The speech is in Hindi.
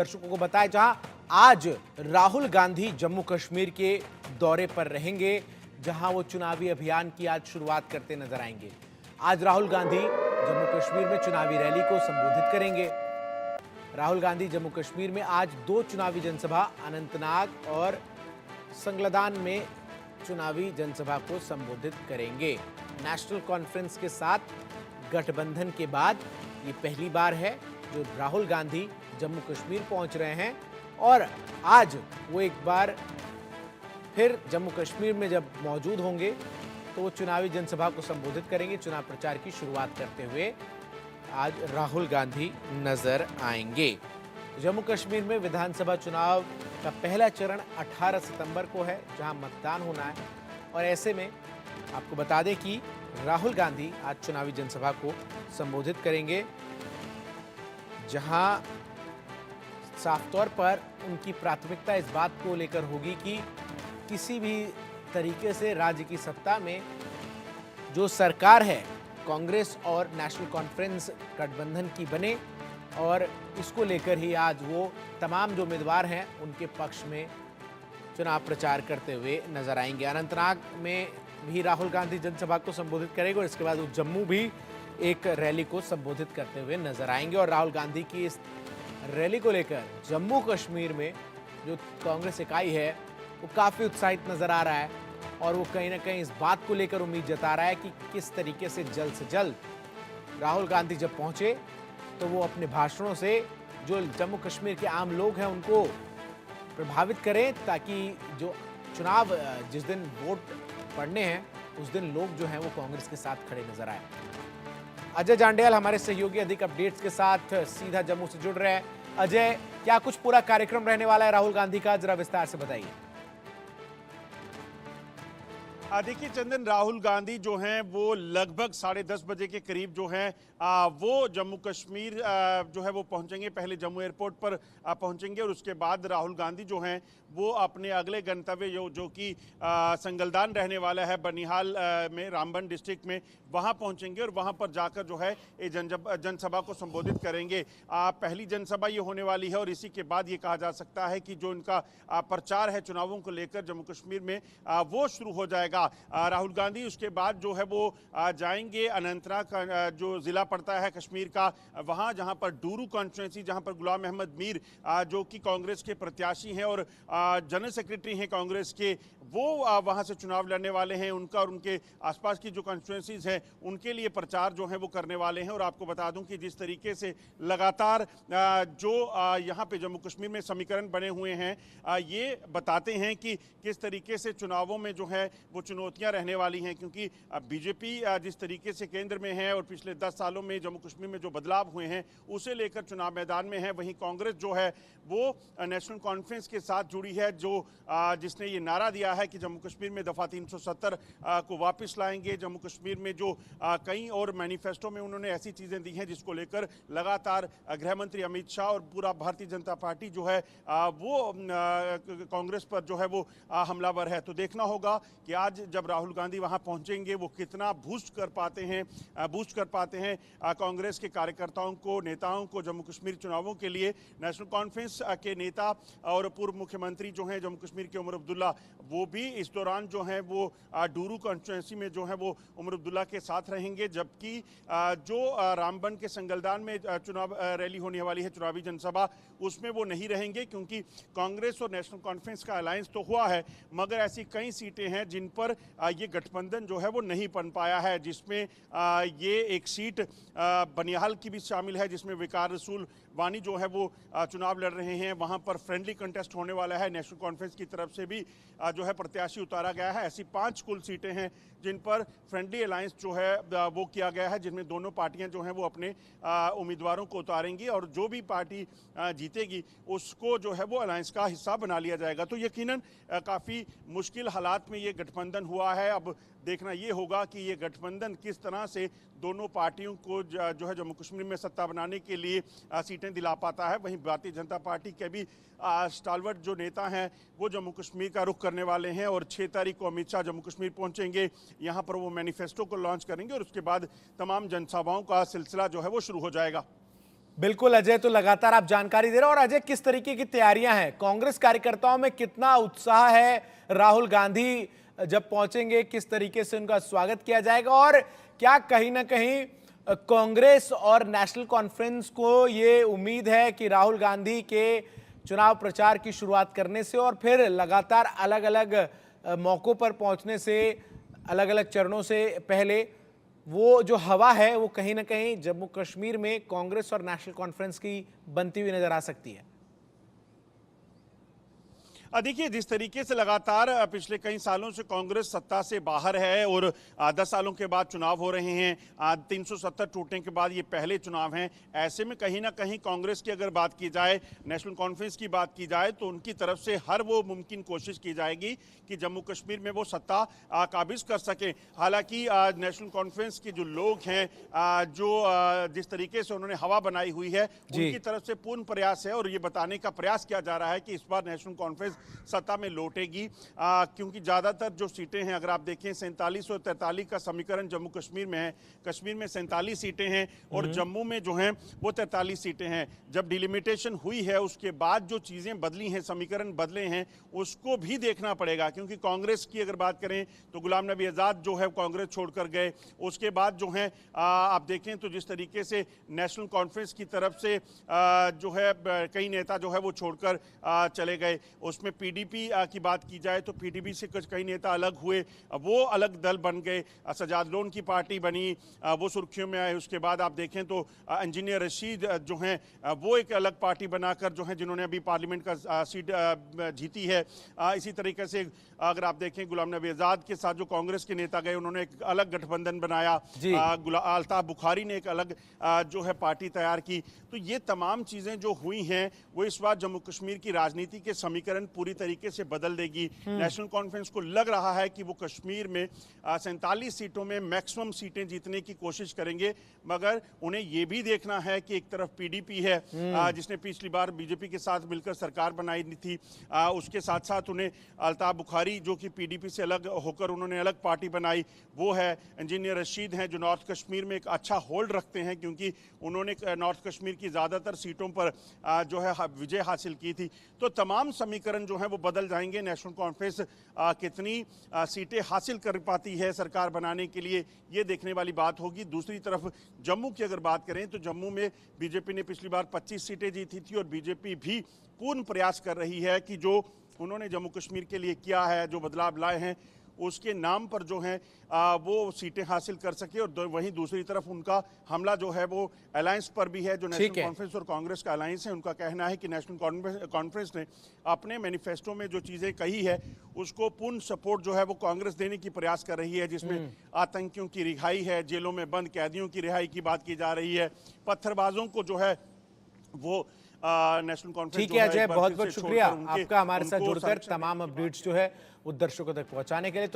दर्शकों को बताएं, जहां आज राहुल गांधी जम्मू कश्मीर के दौरे पर रहेंगे, जहां वो चुनावी अभियान की आज शुरुआत करते नजर आएंगे। आज राहुल गांधी जम्मू कश्मीर में चुनावी रैली को संबोधित करेंगे। राहुल गांधी जम्मू कश्मीर में आज 2 चुनावी जनसभा अनंतनाग और संगलदान में चुनावी जनसभा को संबोधित करेंगे। नेशनल कॉन्फ्रेंस के साथ गठबंधन के बाद ये पहली बार है जो राहुल गांधी जम्मू कश्मीर पहुंच रहे हैं और आज वो एक बार फिर जम्मू कश्मीर में जब मौजूद होंगे तो वो चुनावी जनसभा को संबोधित करेंगे। चुनाव प्रचार की शुरुआत करते हुए आज राहुल गांधी नजर आएंगे। जम्मू कश्मीर में विधानसभा चुनाव का पहला चरण 18 सितंबर को है, जहां मतदान होना है और ऐसे में आपको बता दें कि राहुल गांधी आज चुनावी जनसभा को संबोधित करेंगे, जहां साफ तौर पर उनकी प्राथमिकता इस बात को लेकर होगी कि किसी भी तरीके से राज्य की सत्ता में जो सरकार है कांग्रेस और नेशनल कॉन्फ्रेंस गठबंधन की बने, और इसको लेकर ही आज वो तमाम जो उम्मीदवार हैं उनके पक्ष में चुनाव प्रचार करते हुए नजर आएंगे। अनंतनाग में भी राहुल गांधी जनसभा को संबोधित करेंगे और इसके बाद वो जम्मू भी एक रैली को संबोधित करते हुए नजर आएंगे। और राहुल गांधी की इस रैली को लेकर जम्मू कश्मीर में जो कांग्रेस इकाई है वो काफ़ी उत्साहित नजर आ रहा है और वो कहीं ना कहीं इस बात को लेकर उम्मीद जता रहा है कि किस तरीके से जल्द राहुल गांधी जब पहुंचे तो वो अपने भाषणों से जो जम्मू कश्मीर के आम लोग हैं उनको प्रभावित करें, ताकि जो चुनाव जिस दिन वोट पड़ने हैं उस दिन लोग जो हैं वो कांग्रेस के साथ खड़े नजर आए। अजय जांडेल हमारे सहयोगी अधिक अपडेट्स के साथ सीधा जम्मू से जुड़ रहे हैं। अजय, क्या कुछ पूरा कार्यक्रम रहने वाला है राहुल गांधी का, जरा विस्तार से बताइए। देखिए चंदन, राहुल गांधी जो हैं वो लगभग 10:30 बजे के करीब जो हैं वो जम्मू कश्मीर जो है वो पहुंचेंगे। पहले जम्मू एयरपोर्ट पर पहुंचेंगे और उसके बाद राहुल गांधी जो हैं वो अपने अगले गंतव्य जो कि संगलदान रहने वाला है बनिहाल में, रामबन डिस्ट्रिक्ट में, वहां पहुंचेंगे और वहां पर जाकर जो है ये जनसभा को संबोधित करेंगे। पहली जनसभा ये होने वाली है और इसी के बाद ये कहा जा सकता है कि जो इनका प्रचार है चुनावों को लेकर जम्मू कश्मीर में वो शुरू हो जाएगा। राहुल गांधी उसके बाद जो है वो जाएंगे अनंतनाग का जो जिला पड़ता है कश्मीर का, वहां जहां पर डूरू कॉन्स्टिट्यूंसी, जहां पर गुलाम अहमद मीर जो कि कांग्रेस के प्रत्याशी हैं और जनरल सेक्रेटरी हैं कांग्रेस के, वो वहां से चुनाव लड़ने वाले हैं। उनका और उनके आसपास की जो कॉन्स्टिट्यूंसीज हैं उनके लिए प्रचार जो है वो करने वाले हैं। और आपको बता दूं कि जिस तरीके से लगातार जो यहाँ पे जम्मू कश्मीर में समीकरण बने हुए हैं ये बताते हैं कि किस तरीके से चुनावों में जो है वो चुनौतियां रहने वाली हैं, क्योंकि बीजेपी जिस तरीके से केंद्र में है और पिछले 10 सालों में जम्मू कश्मीर में जो बदलाव हुए हैं उसे लेकर चुनाव मैदान में है। वहीं कांग्रेस जो है वो नेशनल कॉन्फ्रेंस के साथ जुड़ी है, जो जिसने ये नारा दिया है कि जम्मू कश्मीर में दफा 370 को वापस लाएंगे। जम्मू कश्मीर में जो कई और मैनिफेस्टो में उन्होंने ऐसी चीजें दी हैं जिसको लेकर लगातार गृह मंत्री अमित शाह और पूरा भारतीय जनता पार्टी जो है वो कांग्रेस पर जो है वो हमलावर है। तो देखना होगा कि आज जब राहुल गांधी वहां पहुंचेंगे वो कितना बूस्ट कर पाते हैं कांग्रेस के कार्यकर्ताओं को, नेताओं को जम्मू कश्मीर चुनावों के लिए। नेशनल कॉन्फ्रेंस के नेता और पूर्व मुख्यमंत्री जो हैं जम्मू कश्मीर के उमर अब्दुल्ला, वो भी इस दौरान जो हैं वो डूरू कॉन्स्टिट्यूंसी में जो है वो उमर अब्दुल्ला के साथ रहेंगे, जबकि जो रामबन के संगलदान में चुनाव रैली होने वाली है, चुनावी जनसभा, उसमें वो नहीं रहेंगे, क्योंकि कांग्रेस और नेशनल कॉन्फ्रेंस का अलायंस तो हुआ है मगर ऐसी कई सीटें हैं जिन पर ये गठबंधन जो है वो नहीं बन पाया है, जिसमें ये एक सीट बनिहाल की भी शामिल है जिसमें विकार रसूल वानी जो है वो चुनाव लड़ रहे हैं। वहां पर फ्रेंडली कंटेस्ट होने वाला है, नेशनल कॉन्फ्रेंस की तरफ से भी जो है प्रत्याशी उतारा गया है। ऐसी 5 कुल सीटें हैं जिन पर फ्रेंडली अलायंस जो है वो किया गया है, जिनमें दोनों पार्टियां जो हैं वो अपने उम्मीदवारों को उतारेंगी और जो भी पार्टी जीतेगी उसको जो है वो अलायंस का हिस्सा बना लिया जाएगा। तो यकीनन काफ़ी मुश्किल हालात में ये गठबंधन हुआ है। अब देखना ये होगा कि ये गठबंधन किस तरह से दोनों पार्टियों को जो है जम्मू कश्मीर में सत्ता बनाने के लिए सीटें दिला पाता है। वहीं भारतीय जनता पार्टी के भी स्टालवर्ट जो नेता हैं वो जम्मू कश्मीर का रुख करने वाले हैं और 6 तारीख को अमित शाह जम्मू कश्मीर पहुंचेंगे। यहाँ पर वो मैनिफेस्टो को लॉन्च करेंगे और उसके बाद तमाम जनसभाओं का सिलसिला जो है वो शुरू हो जाएगा। बिल्कुल अजय, तो लगातार आप जानकारी दे रहे हो। और अजय, किस तरीके की तैयारियां हैं कांग्रेस कार्यकर्ताओं में, कितना उत्साह है? राहुल गांधी जब पहुंचेंगे किस तरीके से उनका स्वागत किया जाएगा, और क्या कहीं ना कहीं कांग्रेस और नेशनल कॉन्फ्रेंस को ये उम्मीद है कि राहुल गांधी के चुनाव प्रचार की शुरुआत करने से और फिर लगातार अलग अलग मौकों पर पहुंचने से, अलग अलग चरणों से पहले वो जो हवा है वो कहीं ना कहीं जम्मू कश्मीर में कांग्रेस और नेशनल कॉन्फ्रेंस की बनती हुई नजर आ सकती है? देखिए, जिस तरीके से लगातार पिछले कई सालों से कांग्रेस सत्ता से बाहर है और 10 सालों के बाद चुनाव हो रहे हैं, 370 टूटने के बाद ये पहले चुनाव हैं, ऐसे में कहीं ना कहीं कांग्रेस की अगर बात की जाए, नेशनल कॉन्फ्रेंस की बात की जाए, तो उनकी तरफ से हर वो मुमकिन कोशिश की जाएगी कि जम्मू कश्मीर में वो सत्ता काबिज कर सके। हालांकि नेशनल कॉन्फ्रेंस के जो लोग हैं, जो जिस तरीके से उन्होंने हवा बनाई हुई है, उनकी तरफ से पूर्ण प्रयास है और ये बताने का प्रयास किया जा रहा है कि इस बार नेशनल कॉन्फ्रेंस सत्ता में लौटेगी, क्योंकि ज्यादातर जो सीटें हैं, अगर आप देखें 47 और 43 का समीकरण जम्मू कश्मीर में है। कश्मीर में 47 सीटें हैं और जम्मू में जो हैं वो 43 सीटें हैं। जब डिलिमिटेशन हुई है उसके बाद जो चीजें बदली हैं, समीकरण बदले हैं, उसको भी देखना पड़ेगा। क्योंकि कांग्रेस की अगर बात करें तो गुलाम नबी आजाद जो है कांग्रेस छोड़कर गए, उसके बाद जो है आप देखें तो जिस तरीके से नेशनल कॉन्फ्रेंस की तरफ से जो है कई नेता जो है वो छोड़कर चले गए। उसमें पीडीपी की बात की जाए तो पीडीपी से कुछ कई नेता अलग हुए, वो अलग दल बन गए। सजाद लोन की पार्टी बनी, वो सुर्खियों में आए। उसके बाद आप देखें तो इंजीनियर रशीद जो हैं वो एक अलग पार्टी बनाकर जो है, जिन्होंने अभी पार्लियामेंट का सीट जीती है। इसी तरीके से अगर आप देखें गुलाम नबी आजाद के साथ जो कांग्रेस के नेता गए, उन्होंने एक अलग गठबंधन बनाया। अल्ताफ बुखारी ने एक अलग जो है पार्टी तैयार की। तो ये तमाम चीजें जो हुई हैं वो इस बार जम्मू कश्मीर की राजनीति के समीकरण पूरी तरीके से बदल देगी। नेशनल कॉन्फ्रेंस को लग रहा है कि वो कश्मीर में 47 सीटों में मैक्सिमम सीटें जीतने की कोशिश करेंगे, मगर उन्हें ये भी देखना है कि एक तरफ पीडीपी है जिसने पिछली बार बीजेपी के साथ मिलकर सरकार बनाई थी, उसके साथ साथ उन्हें अल्ताफ बुखारी जो कि पीडीपी से अलग होकर उन्होंने अलग पार्टी बनाई, वो है। इंजीनियर रशीद हैं जो नॉर्थ कश्मीर में एक अच्छा होल्ड रखते हैं, क्योंकि उन्होंने नॉर्थ कश्मीर की ज़्यादातर सीटों पर जो है विजय हासिल की थी। तो तमाम समीकरण जो है वो बदल जाएंगे। नेशनल कॉन्फ्रेंस कितनी सीटें हासिल कर पाती है सरकार बनाने के लिए, ये देखने वाली बात होगी। दूसरी तरफ जम्मू की अगर बात करें तो जम्मू में बीजेपी ने पिछली बार 25 सीटें जीती थी और बीजेपी भी पूर्ण प्रयास कर रही है कि जो उन्होंने जम्मू कश्मीर के लिए किया है, जो बदलाव लाए हैं, उसके नाम पर जो है वो सीटें हासिल कर सके। और वहीं दूसरी तरफ उनका हमला जो है वो अलायंस पर भी है, जो नेशनल कॉन्फ्रेंस और कांग्रेस का अलायंस है। उनका कहना है कि नेशनल कॉन्फ्रेंस ने अपने मैनिफेस्टो में जो चीज़ें कही है उसको पूर्ण सपोर्ट जो है वो कांग्रेस देने की प्रयास कर रही है, जिसमें आतंकियों की रिहाई है, जेलों में बंद कैदियों की रिहाई की बात की जा रही है, पत्थरबाजों को जो है वो नेशनल कॉन्फ्रेंस। ठीक है अजय, बहुत बहुत शुक्रिया आपका हमारे साथ जुड़कर तमाम अपडेट्स जो है वो दर्शकों तक पहुंचाने के लिए। तो